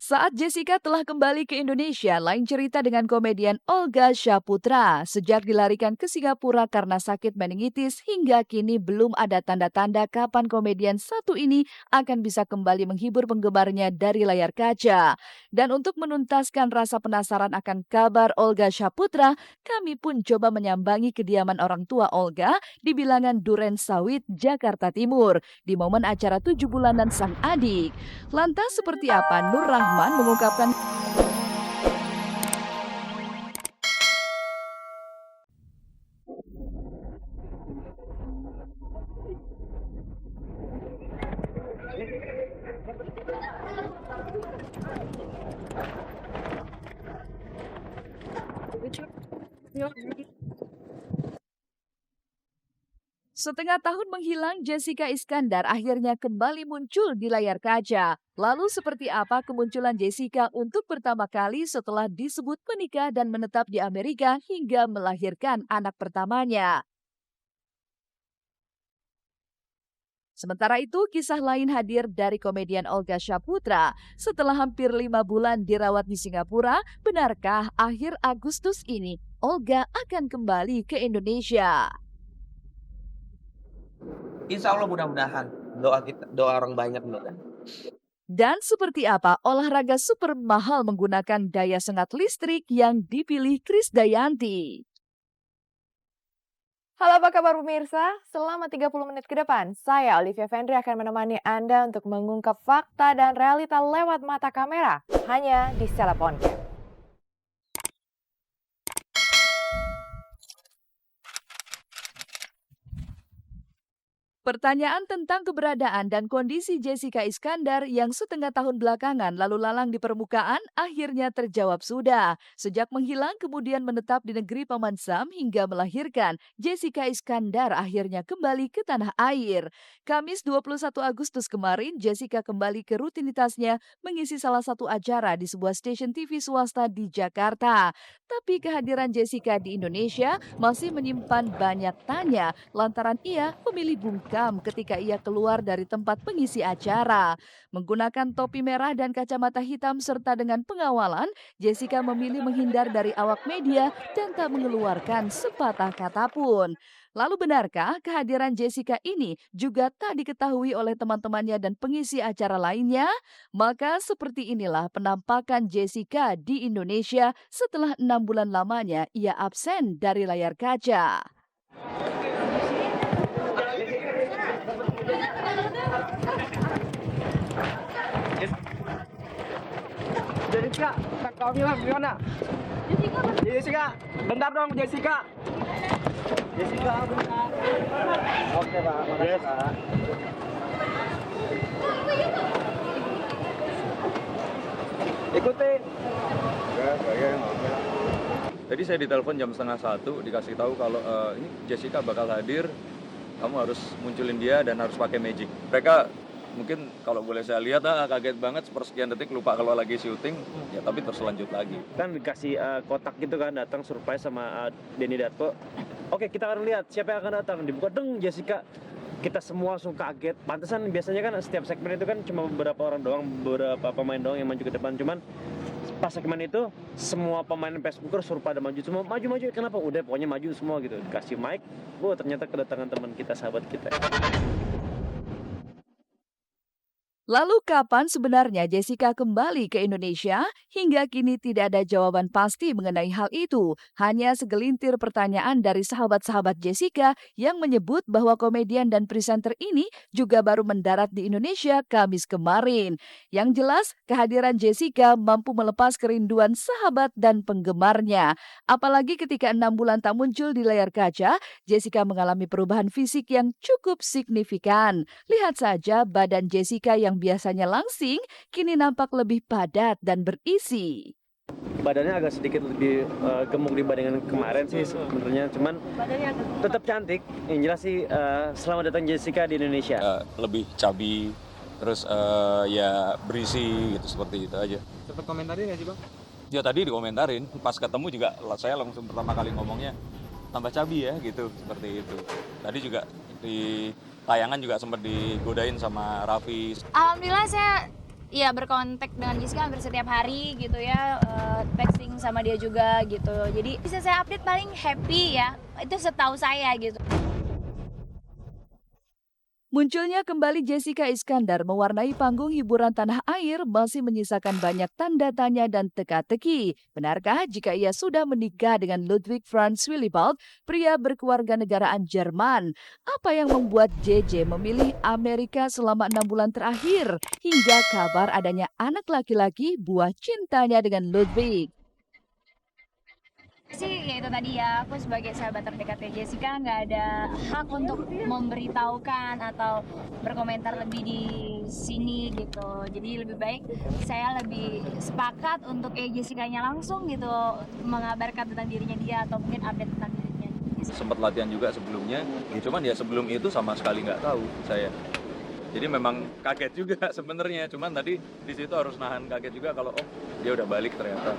Saat Jessica telah kembali ke Indonesia, lain cerita dengan komedian Olga Syaputra. Sejak dilarikan ke Singapura karena sakit meningitis, hingga kini belum ada tanda-tanda kapan komedian satu ini akan bisa kembali menghibur penggemarnya dari layar kaca. Dan untuk menuntaskan rasa penasaran akan kabar Olga Syaputra, kami pun coba menyambangi kediaman orang tua Olga di bilangan Duren Sawit, Jakarta Timur, di momen acara 7 bulanan sang adik. Lantas seperti apa Nur Rahman mengungkapkan setengah tahun menghilang, Jessica Iskandar akhirnya kembali muncul di layar kaca. Lalu seperti apa kemunculan Jessica untuk pertama kali setelah disebut menikah dan menetap di Amerika hingga melahirkan anak pertamanya? Sementara itu, kisah lain hadir dari komedian Olga Syaputra. Setelah hampir 5 bulan dirawat di Singapura, benarkah akhir Agustus ini Olga akan kembali ke Indonesia? Insya Allah mudah-mudahan. Doa kita, doa orang banyak mudah-mudahan. Dan seperti apa olahraga super mahal menggunakan daya sengat listrik yang dipilih Krisdayanti? Halo, apa kabar pemirsa? Selama 30 menit ke depan, saya Olivia Vendri akan menemani Anda untuk mengungkap fakta dan realita lewat mata kamera hanya di Seleb On Cam. Pertanyaan tentang keberadaan dan kondisi Jessica Iskandar yang setengah tahun belakangan lalu lalang di permukaan akhirnya terjawab sudah. Sejak menghilang kemudian menetap di negeri Paman Sam hingga melahirkan, Jessica Iskandar akhirnya kembali ke tanah air. Kamis 21 Agustus kemarin, Jessica kembali ke rutinitasnya mengisi salah satu acara di sebuah stasiun TV swasta di Jakarta. Tapi kehadiran Jessica di Indonesia masih menyimpan banyak tanya lantaran ia memilih bungkam ketika ia keluar dari tempat pengisi acara. Menggunakan topi merah dan kacamata hitam serta dengan pengawalan, Jessica memilih menghindar dari awak media dan tak mengeluarkan sepatah kata pun. Lalu benarkah kehadiran Jessica ini juga tak diketahui oleh teman-temannya dan pengisi acara lainnya? Maka seperti inilah penampakan Jessica di Indonesia setelah 6 bulan lamanya ia absen dari layar kaca. Jessica, kau bilang gimana? Jessica, bentar dong Jessica. Jessica, bentar. Oke Pak, makasih Pak. Ikutin. Tadi saya ditelepon jam 12:30, dikasih tahu kalau ini Jessica bakal hadir, kamu harus munculin dia dan harus pakai magic. Mereka mungkin kalau boleh saya lihat kaget banget sepersekian detik lupa kalau lagi syuting, ya tapi terus lanjut lagi. Kan dikasih kotak gitu kan, datang surprise sama Denny Darko. Oke, kita akan lihat siapa yang akan datang. Dibuka deng Jessica. Kita semua langsung kaget. Pantesan biasanya kan setiap segmen itu kan cuma beberapa orang doang, beberapa pemain doang yang maju ke depan. Cuman pas segmen itu semua pemain Facebooker suruh pada maju semua, maju. Kenapa? Udah pokoknya maju semua gitu. Dikasih mic, ternyata kedatangan teman kita, sahabat kita. Lalu kapan sebenarnya Jessica kembali ke Indonesia? Hingga kini tidak ada jawaban pasti mengenai hal itu. Hanya segelintir pertanyaan dari sahabat-sahabat Jessica yang menyebut bahwa komedian dan presenter ini juga baru mendarat di Indonesia Kamis kemarin. Yang jelas, kehadiran Jessica mampu melepas kerinduan sahabat dan penggemarnya. Apalagi ketika 6 bulan tak muncul di layar kaca, Jessica mengalami perubahan fisik yang cukup signifikan. Lihat saja badan Jessica yang biasanya langsing, kini nampak lebih padat dan berisi. Badannya agak sedikit lebih gemuk dibandingkan kemarin sih sebenarnya, cuman tetap cantik. Yang jelas sih selamat datang Jessica di Indonesia. Lebih chubby, terus ya berisi gitu, seperti itu aja. Sempat komentarin nggak sih Bang? Ya tadi dikomentarin, pas ketemu juga saya langsung pertama kali ngomongnya tambah chubby ya gitu, seperti itu. Tadi juga di tayangan juga sempat digodain sama Raffi. Alhamdulillah saya iya berkontak dengan Jessica hampir setiap hari gitu ya, texting sama dia juga gitu. Jadi bisa saya update paling happy ya, itu setahu saya gitu. Munculnya kembali Jessica Iskandar mewarnai panggung hiburan tanah air masih menyisakan banyak tanda tanya dan teka-teki. Benarkah jika ia sudah menikah dengan Ludwig Franz Willibald, pria berkewarganegaraan Jerman? Apa yang membuat JJ memilih Amerika selama 6 bulan terakhir? Hingga kabar adanya anak laki-laki buah cintanya dengan Ludwig. Sih ya itu tadi ya, aku sebagai sahabat terdekatnya Jessica nggak ada hak untuk memberitahukan atau berkomentar lebih di sini gitu. Jadi lebih baik saya lebih sepakat untuk Jessica-nya langsung gitu mengabarkan tentang dirinya dia atau mungkin update tentang dirinya. Sempat latihan juga sebelumnya, cuman ya sebelum itu sama sekali nggak tahu saya. Jadi memang kaget juga sebenarnya, cuman tadi di situ harus nahan kaget juga kalau dia udah balik ternyata.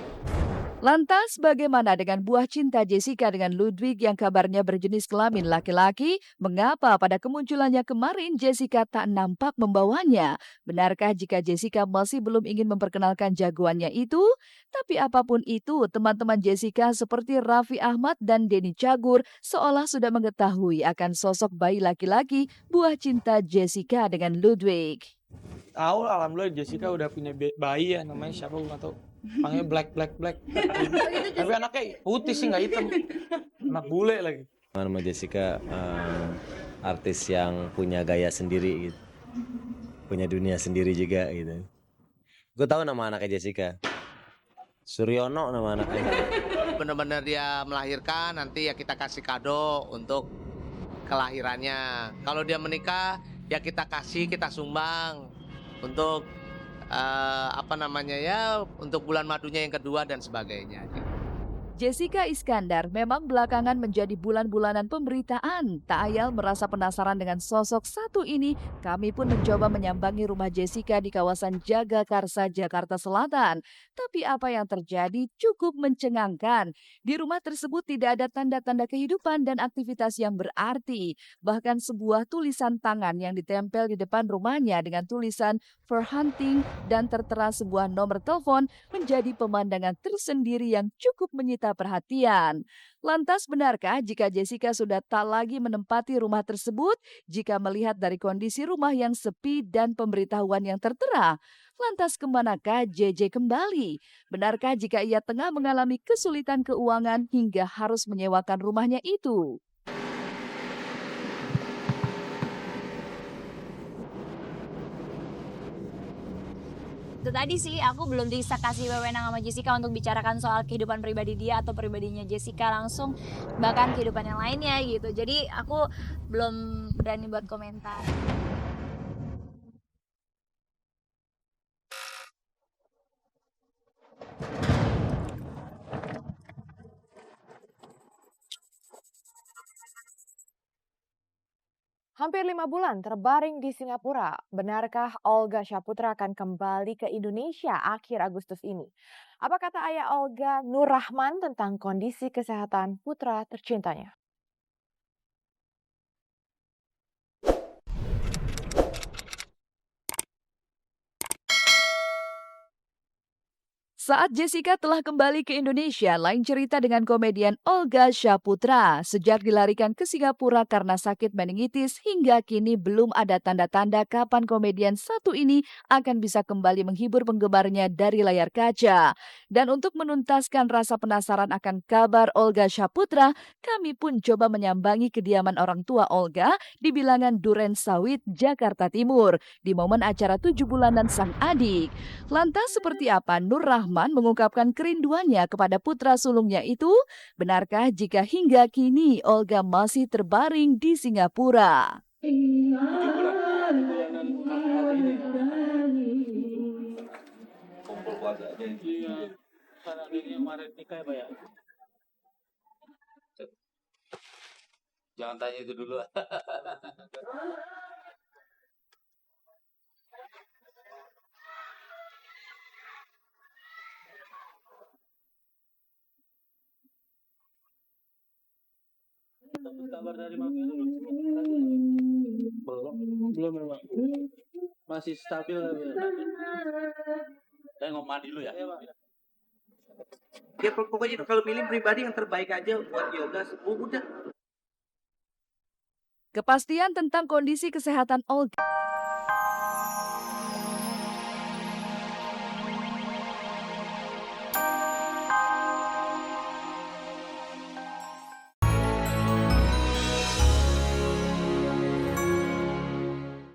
Lantas bagaimana dengan buah cinta Jessica dengan Ludwig yang kabarnya berjenis kelamin laki-laki? Mengapa pada kemunculannya kemarin Jessica tak nampak membawanya? Benarkah jika Jessica masih belum ingin memperkenalkan jagoannya itu? Tapi apapun itu, teman-teman Jessica seperti Raffi Ahmad dan Denny Cagur seolah sudah mengetahui akan sosok bayi laki-laki buah cinta Jessica dengan Ludwig. Tahu, alhamdulillah Jessica udah punya bayi ya, namanya siapa gue nggak tahu. Panggilnya Black. Tapi anaknya putih sih, nggak hitam. Anak bule lagi. Nama Jessica artis yang punya gaya sendiri gitu. Punya dunia sendiri juga gitu. Gue tahu nama anaknya Jessica. Suryono nama anaknya. Benar-benar dia melahirkan, nanti ya kita kasih kado untuk kelahirannya. Kalau dia menikah, ya kita kasih, kita sumbang untuk untuk bulan madunya yang kedua dan sebagainya. Jessica Iskandar memang belakangan menjadi bulan-bulanan pemberitaan. Tak ayal merasa penasaran dengan sosok satu ini, kami pun mencoba menyambangi rumah Jessica di kawasan Jagakarsa, Jakarta Selatan. Tapi apa yang terjadi cukup mencengangkan. Di rumah tersebut tidak ada tanda-tanda kehidupan dan aktivitas yang berarti. Bahkan sebuah tulisan tangan yang ditempel di depan rumahnya dengan tulisan for hunting dan tertera sebuah nomor telepon menjadi pemandangan tersendiri yang cukup menyita perhatian. Lantas benarkah jika Jessica sudah tak lagi menempati rumah tersebut jika melihat dari kondisi rumah yang sepi dan pemberitahuan yang tertera? Lantas kemanakah JJ kembali? Benarkah jika ia tengah mengalami kesulitan keuangan hingga harus menyewakan rumahnya itu? Itu tadi sih, aku belum bisa kasih wewenang sama Jessica untuk bicarakan soal kehidupan pribadi dia atau pribadinya Jessica langsung, bahkan kehidupan yang lainnya gitu. Jadi aku belum berani buat komentar. Hampir 5 bulan terbaring di Singapura. Benarkah Olga Syaputra akan kembali ke Indonesia akhir Agustus ini? Apa kata ayah Olga, Nur Rahman, tentang kondisi kesehatan putra tercintanya? Saat Jessica telah kembali ke Indonesia, lain cerita dengan komedian Olga Syaputra. Sejak dilarikan ke Singapura karena sakit meningitis, hingga kini belum ada tanda-tanda kapan komedian satu ini akan bisa kembali menghibur penggemarnya dari layar kaca. Dan untuk menuntaskan rasa penasaran akan kabar Olga Syaputra, kami pun coba menyambangi kediaman orang tua Olga di bilangan Duren Sawit, Jakarta Timur, di momen acara 7 bulanan sang adik. Lantas seperti apa Nur Rahman mengungkapkan kerinduannya kepada putra sulungnya itu? Benarkah jika hingga kini Olga masih terbaring di Singapura? Jangan tanya itu dulu. Kabar dari Mafia belum memang. Masih stabil. Saya ngomong mandi dulu ya. Ya pokoknya kalau pilih pribadi yang terbaik aja buat yoga, udah. Kepastian tentang kondisi kesehatan Olga